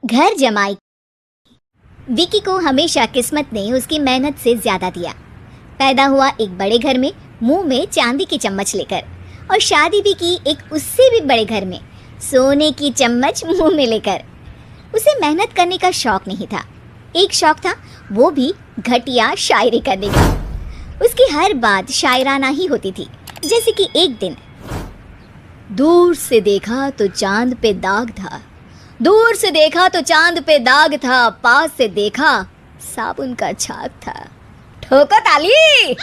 घर जमाई। विकी को हमेशा किस्मत ने उसकी मेहनत से ज्यादा दिया। पैदा हुआ एक बड़े घर में, मुंह में चांदी की चम्मच लेकर, और शादी भी की एक उससे भी बड़े घर में, सोने की चम्मच मुंह में लेकर। उसे मेहनत करने का शौक नहीं था, एक शौक था, वो भी घटिया शायरी करने का। उसकी हर बात शायराना ही होती थी। जैसे कि एक दिन, दूर से देखा तो चांद पे दाग था, दूर से देखा तो चांद पे दाग था, पास से देखा साबुन का छाग था। ठोको ताली।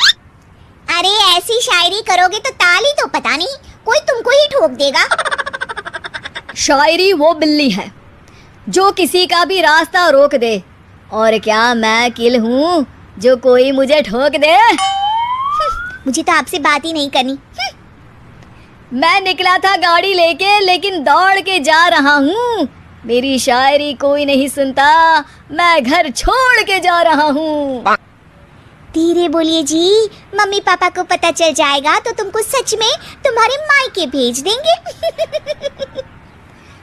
अरे ऐसी शायरी करोगे तो ताली तो पता नहीं, कोई तुमको ही ठोक देगा। शायरी वो बिल्ली है जो किसी का भी रास्ता रोक दे, और क्या मैं किल हूँ जो कोई मुझे ठोक दे। मुझे तो आपसे बात ही नहीं करनी। मैं निकला था गाड़ी लेके, लेकिन दौड़ के जा रहा हूँ। मेरी शायरी कोई नहीं सुनता, मैं घर छोड़ के जा रहा हूँ। धीरे बोलिए जी, मम्मी पापा को पता चल जाएगा तो तुमको सच में तुम्हारे मायके भेज देंगे।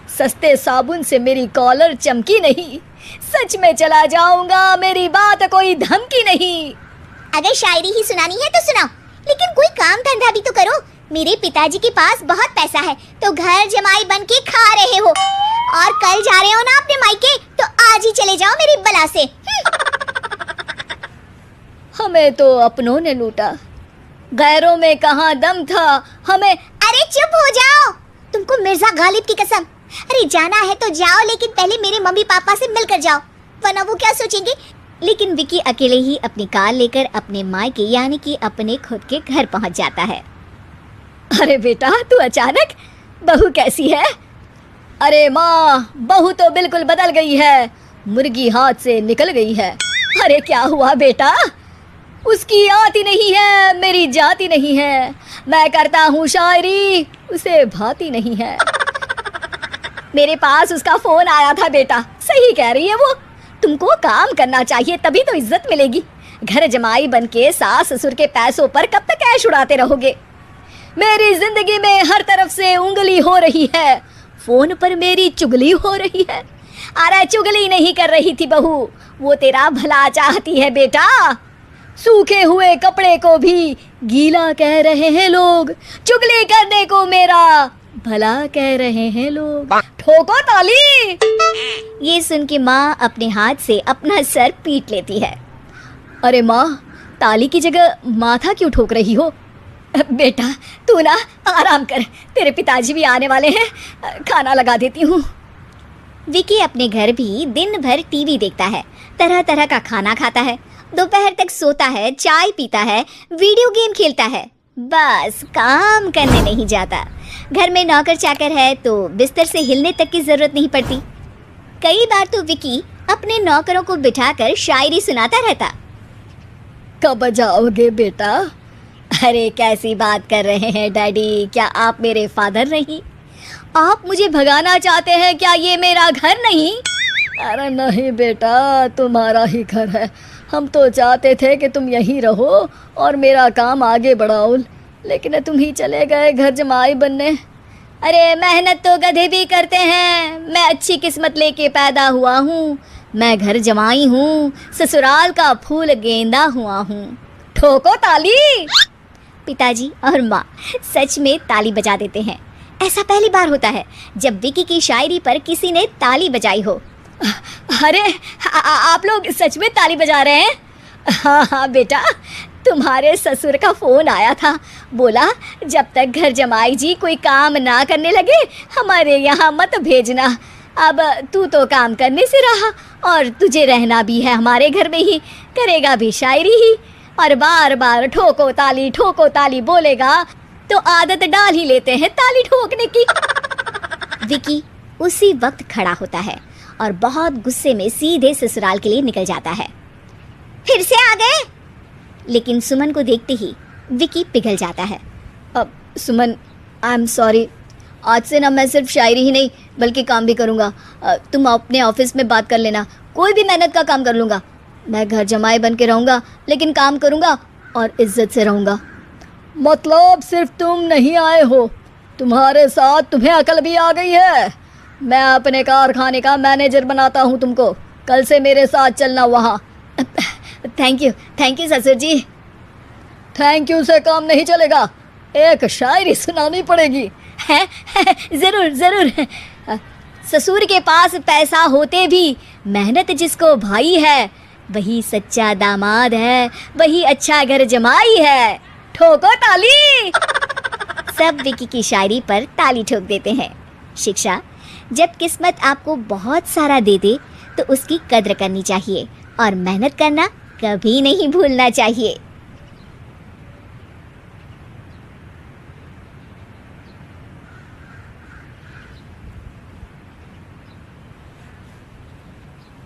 सस्ते साबुन से मेरी कॉलर चमकी नहीं, सच में चला जाऊंगा, मेरी बात कोई धमकी नहीं। अगर शायरी ही सुनानी है तो सुनाओ, लेकिन कोई काम धंधा भी तो करो। मेरे पिताजी के पास बहुत पैसा है, तो घर जमाई बन के खा रहे हो, और कल जा रहे हो ना अपने मायके, तो आज ही चले जाओ मेरी बला से। हमें तो अपनों ने लूटा, गैरों में कहाँ दम था हमें। अरे चुप हो जाओ, तुमको मिर्जा गालिब की कसम। अरे जाना है तो जाओ, लेकिन पहले मेरे मम्मी पापा से मिलकर जाओ, वरना वो क्या सोचेंगे। लेकिन विकी अकेले ही अपनी कार लेकर अपने मायके यानी कि अपने खुद के घर पहुंच जाता है। अरे बेटा, तू अचानक, बहू कैसी है? अरे माँ, बहू तो बिल्कुल बदल गई है, मुर्गी हाथ से निकल गई है। अरे क्या हुआ बेटा? उसकी आती नहीं है, मेरी जाती नहीं है, मैं करता हूँ शायरी, उसे भाती नहीं है। मेरे पास उसका फोन आया था बेटा, सही कह रही है वो, तुमको काम करना चाहिए तभी तो इज्जत मिलेगी। घर जमाई बनके सास ससुर के पैसों पर कब तक ऐश उड़ाते रहोगे? मेरी जिंदगी में हर तरफ से उंगली हो रही है, फोन पर मेरी चुगली हो रही है। अरे चुगली नहीं कर रही थी बहू, वो तेरा भला चाहती है बेटा। सूखे हुए कपड़े को भी गीला कह रहे हैं लोग, चुगली करने को मेरा भला कह रहे हैं लोग। ठोको ताली। ये सुन के माँ अपने हाथ से अपना सर पीट लेती है। अरे माँ, ताली की जगह माथा क्यों ठोक रही हो? बेटा तू ना आराम कर, तेरे पिताजी भी आने वाले हैं, खाना लगा देती हूँ। विकी अपने घर भी दिन भर टीवी देखता है, तरह तरह का खाना खाता है, दोपहर तक सोता है, चाय पीता है, वीडियो गेम खेलता है, बस काम करने नहीं जाता। घर में नौकर चाकर है तो बिस्तर से हिलने तक की जरूरत नहीं पड़ती। कई बार तो विकी अपने नौकरों को बिठाकर शायरी सुनाता रहता। कब जाओगे बेटा? अरे कैसी बात कर रहे हैं डैडी, क्या आप मेरे फादर नहीं? आप मुझे भगाना चाहते हैं क्या? ये मेरा घर नहीं। अरे नहीं बेटा, तुम्हारा ही घर है, हम तो चाहते थे कि तुम यहीं रहो और मेरा काम आगे बढ़ाओ, लेकिन तुम ही चले गए घर जमाई बनने। अरे मेहनत तो गधे भी करते हैं, मैं अच्छी किस्मत लेके पैदा हुआ हूँ, मैं घर जमाई हूँ, ससुराल का फूल गेंदा हुआ हूँ। ठोको ताली। पिताजी और माँ सच में ताली बजा देते हैं। ऐसा पहली बार होता है जब विकी की शायरी पर किसी ने ताली बजाई हो। अरे आप लोग सच में ताली बजा रहे हैं? हाँ हाँ बेटा, तुम्हारे ससुर का फ़ोन आया था, बोला जब तक घर जमाई जी कोई काम ना करने लगे हमारे यहाँ मत भेजना। अब तू तो काम करने से रहा और तुझे रहना भी है हमारे घर में ही, करेगा भी शायरी ही, और बार बार ठोको ताली बोलेगा तो आदत डाल ही लेते हैं ताली ठोकने की। विकी उसी वक्त खड़ा होता है और बहुत गुस्से में सीधे ससुराल के लिए निकल जाता है। फिर से आ गए? लेकिन सुमन को देखते ही विकी पिघल जाता है। अब सुमन, आई एम सॉरी, आज से ना मैं सिर्फ शायरी ही नहीं बल्कि काम भी करूँगा। तुम अपने ऑफिस में बात कर लेना, कोई भी मेहनत का काम कर लूँगा। मैं घर जमाई बन के रहूँगा, लेकिन काम करूँगा और इज्जत से रहूँगा। मतलब सिर्फ तुम नहीं आए हो, तुम्हारे साथ तुम्हें अकल भी आ गई है। मैं अपने कारखाने का मैनेजर बनाता हूँ तुमको। कल से मेरे साथ चलना वहाँ। थैंक यू ससुर जी। थैंक यू से काम नहीं चलेगा, एक शायरी सुनानी पड़ेगी। है ज़रूर ज़रूर। ससुर के पास पैसा होते भी मेहनत जिसको भाई है, वही सच्चा दामाद है, वही अच्छा घर जमाई है। ठोको ताली। सब विकी की शायरी पर ताली ठोक देते हैं। शिक्षा, जब किस्मत आपको बहुत सारा दे दे तो उसकी कद्र करनी चाहिए और मेहनत करना कभी नहीं भूलना चाहिए।